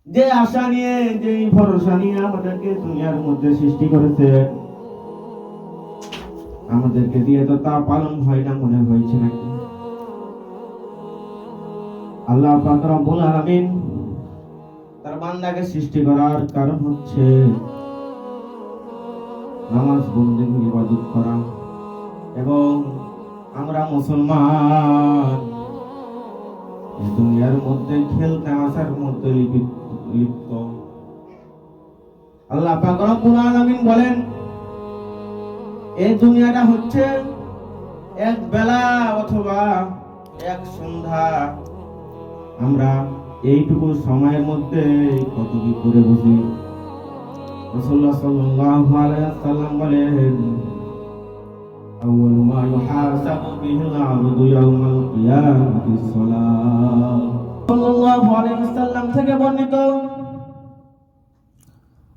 যে আশা নিয়ে, যে ভরসা নিয়ে আমাদেরকে দুনিয়ার মধ্যে সৃষ্টি করেছে, আমাদেরকে দিয়ে তো তা পালন হয় না মনে হয়েছে নাকি? আল্লাহ পাক রব্বুল আলামিন তার বান্দাকে সৃষ্টি করার কারণ হচ্ছে নামাজ, বন্দেগী, ইবাদত করা। এবং আমরা মুসলমান এই দুনিয়ার মধ্যে খেল তামাশার মধ্যে লিপ্ত। আল্লাহ পাক রব্বুল আলামিন বলেন, এই দুনিয়াটা হচ্ছে এক বেলা অথবা এক সন্ধ্যা। আমরা এইটুকু সময়ের মধ্যে কত কি করে বসি। রাসূলুল্লাহ সাল্লাল্লাহু আলাইহি ওয়াসাল্লাম বলেন, আউয়ালু মা ইউহাসাবু বিহিল আবদু ইয়াউমাল কিয়ামাতিস সালাহ। সাল্লাল্লাহু আলাইহি ওয়াসাল্লাম থেকে বর্ণিত,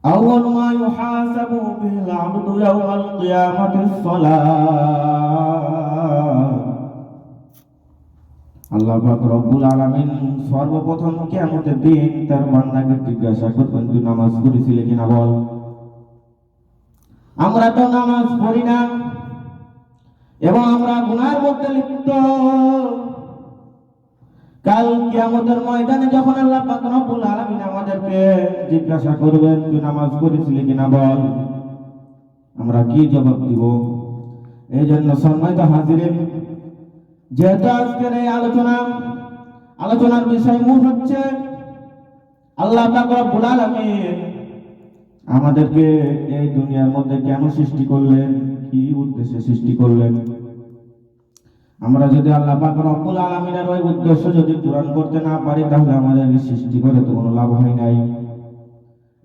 আউয়ালু মা ইউহাসাবু বিহিল আবদু ইয়াউমাল কিয়ামাতিস সালাহ। আল্লাহ পাক রব্বুল আলামিন সর্বপ্রথম কিয়ামতের দিন তার বান্দাকে জিজ্ঞাসা করবেন, তুই নামাজ পড়েছিলি কিনা বল। আমরা তো নামাজ পড়ি না এবং আমরা গুনাহের মধ্যে লিপ্ত। কাল কিয়ামতের ময়দানে যখন আল্লাহ পাক রব্বুল আলামিন আমাদেরকে জিজ্ঞাসা করবেন, তুই নামাজ পড়েছিলি কিনা বল, আমরা কি জবাব দিব? এই জন্য সম্মানিত হাজিরিন, যেহেতু আজকের এই আলোচনার বিষয় মূল হচ্ছে আল্লাহ পাক রব্বুল আলামিন আমাদেরকে এই দুনিয়ার মধ্যে কেন সৃষ্টি করলেন, কি উদ্দেশ্যে সৃষ্টি করলেন। আমরা যদি আল্লাহ পাক রব্বুল আলামিনের ওই উদ্দেশ্য যদি পূরণ করতে না পারি, তাহলে আমাদের সৃষ্টি করে তো কোনো লাভ হয় নাই।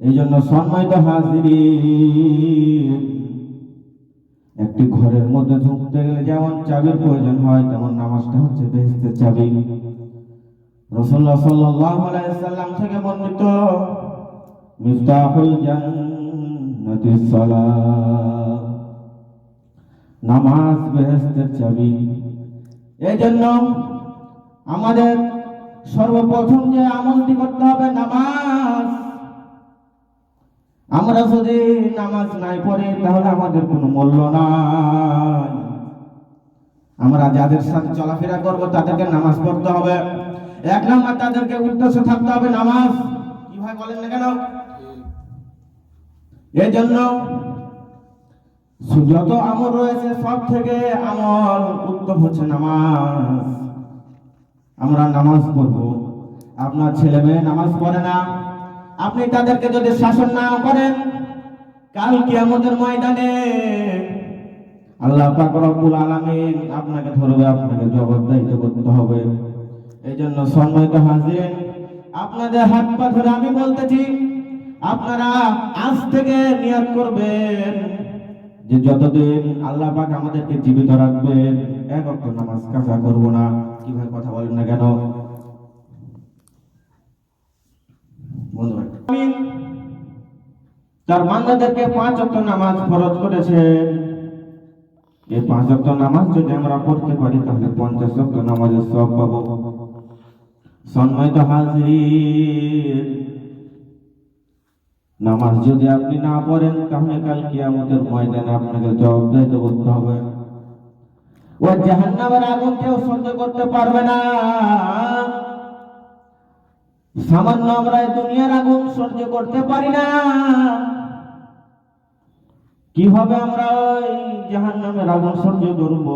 এই জন্য সম্মানিত হাজিরিন, একটি ঘরের মধ্যে ঢুকতে গেলে যেমন চাবির প্রয়োজন হয়, তেমন নামাজটা হচ্ছে বেহেশতের চাবি। রাসূলুল্লাহ সাল্লাল্লাহু আলাইহি ওয়াসাল্লাম থেকে বর্ণিত, মিফতাহুল জান্নাতিস সালাহ, নামাজ বেহেশতের চাবি। এই জন্য আমাদের সর্বপ্রথম যে আমলটি করতে হবে নামাজ। আমরা যদি নামাজ নাই পড়ি তাহলে আমাদের কোনো মূল্য নাই। আমরা যাদের সাথে চলাফেরা করব তাদেরকে নামাজ পড়তে হবে। এক নম্বর তাদেরকে উদ্দেশ্য থাকতে হবে নামাজ। কি ভাই বলেন না কেন? এই জন্য যত আমল রয়েছে সব থেকে আমল উত্তম হচ্ছে নামাজ। আমরা নামাজ পড়ব। আপনার ছেলে মেয়ে নামাজ পড়ে না, আপনি তাদেরকে যদি শাসন না করেন, কাল কিয়ামতের ময়দানে আল্লাহ পাক রব্বুল আলামিন আপনাকে ধরবে, আপনাকে জবাবদিহি করতে হবে। এই জন্য সম্মানিত হাজিরিন, আপনাদের হাত পা ধরে আমি বলতেছি, আপনারা আজ থেকে নিয়ত করবেন যে যতদিন আল্লাহ পাক আমাদেরকে জীবিত রাখবেন, এক ওয়াক্ত নামাজ কাজা করব না। কিভাবে কথা বলেন না কেন বন্ধু ভাই? তার বান্দাদেরকে 5 ওয়াক্ত নামাজ ফরজ করেছেন। এই 5 ওয়াক্ত নামাজ যদি আমরা পড়তে পারি তাহলে 50 ওয়াক্ত নামাজের সওয়াব পাবো। সম্মানিত হাজির, নামাজ যদি আপনি না পড়েন তাহলে কাল কিয়ামতের ময়দানে আপনাকে জবাবদিহি করতে হবে। ওই জাহান্নামের আগুন কেউ সহ্য করতে পারবে না। সামান্য আমরা এই দুনিয়ার আগুন সহ্য করতে পারি না, কিভাবে আমরা ওই জাহান্নামের আগুন সহ্য করব?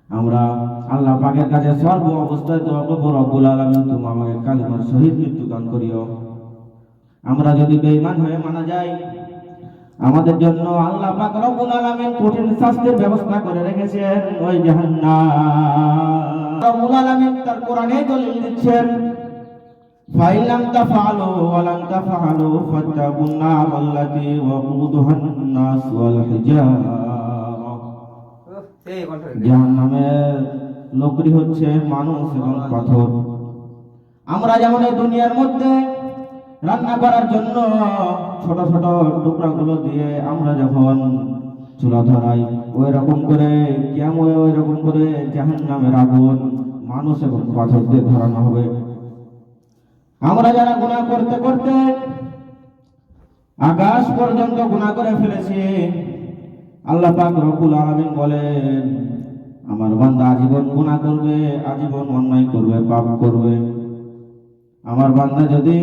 আমরা আল্লাহ পাকের কাছে সর্ব অবস্থায় দোয়া করব, রব্বুল আলামিন তুমি আমাকে কালিমার শহীদ মৃত্যু দান করিও। আমরা যদি বেঈমান হয়ে মারা যাই, আমাদের জন্য আল্লাহ পাক রব্বুল আলামিন কঠিন শাস্তির ব্যবস্থা করে রেখেছেন, ওই জাহান্নাম। রব্বুল আলামিন তার কোরআনে দলিল দিচ্ছেন, ফাইলাম তাফআলু ওয়া লাম তাফআলু ফাত্তাকুন নার আল্লাতী ওয়াকুদুহান নাস ওয়াল হিজারা। জাহান্নামের লোকরি হচ্ছে মানুষ এবং পাথর। আমরা যেমন এই দুনিয়ার মধ্যে রান্না করার জন্য ছোট ছোট টুকরাগুলো দিয়ে আমরা যখন চুলা ধরাই, ওই রকম করে জাহান্নামের আগুন মানুষ এবং পাথর দিয়ে ধরানো হবে। আমরা যারা গুনাহ করতে করতে আকাশ পর্যন্ত গুনাহ করে ফেলেছি, আল্লাহ পাক রব্বুল আলামিন বলেন আমার বান্দা আজীবন গুনাহ করবে, আজীবন অন্যায় করবে, পাপ করবে। আমার বান্দা যদি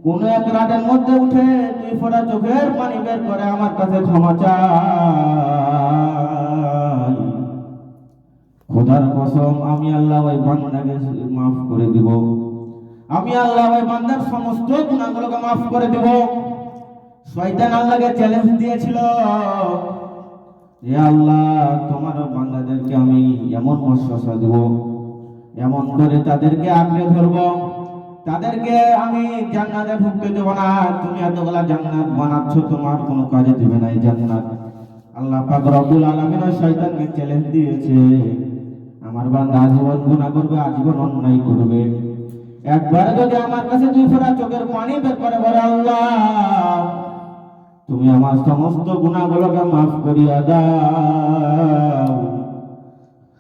কোন এক রাতের মধ্যে উঠে 2 ফোঁটা চোখের পানি বের করে আমার কাছে ক্ষমা চায়, খোদার কসম আমি আল্লাহ ওই বান্দাকে মাফ করে দিব। আমি আল্লাহ ওই বান্দার সমস্ত গুনাহগুলোকে মাফ করে দেব। শয়তান আল্লাহকে চ্যালেঞ্জ দিয়েছিল, হে আল্লাহ তোমার বান্দাদেরকে আমি এমন ওয়াসওয়াসা দেব, এমন করে তাদেরকে আঁকড়ে ধরব, তাদেরকে আমি জান্নাতে ঢুকতে দেব না। তুমি এতগুলা জান্নাত বানাচ্ছ, তোমার কোনো কাজে দিবে না এই জান্নাত। আল্লাহ পাক রব্বুল আলামিন শয়তানকে চ্যালেঞ্জ দিয়েছে, আমার বান্দা আজীবন গুনাহ করবে, আজীবন অন্যায় করবে। একবার যদি আমার কাছে 2 ফোঁটা চোখের পানি বের করে বলে আল্লাহ তুমি আমার সমস্ত গুনাহগুলোকে মাফ করিয়া দাও,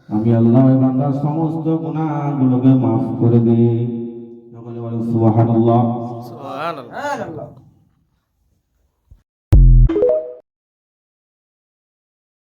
আমি আল্লাহ ওই বান্দার সমস্ত গুনাহগুলোকে মাফ করে দিই। সকলে বলেন সুবহানাল্লাহ। সুবহানাল্লাহ।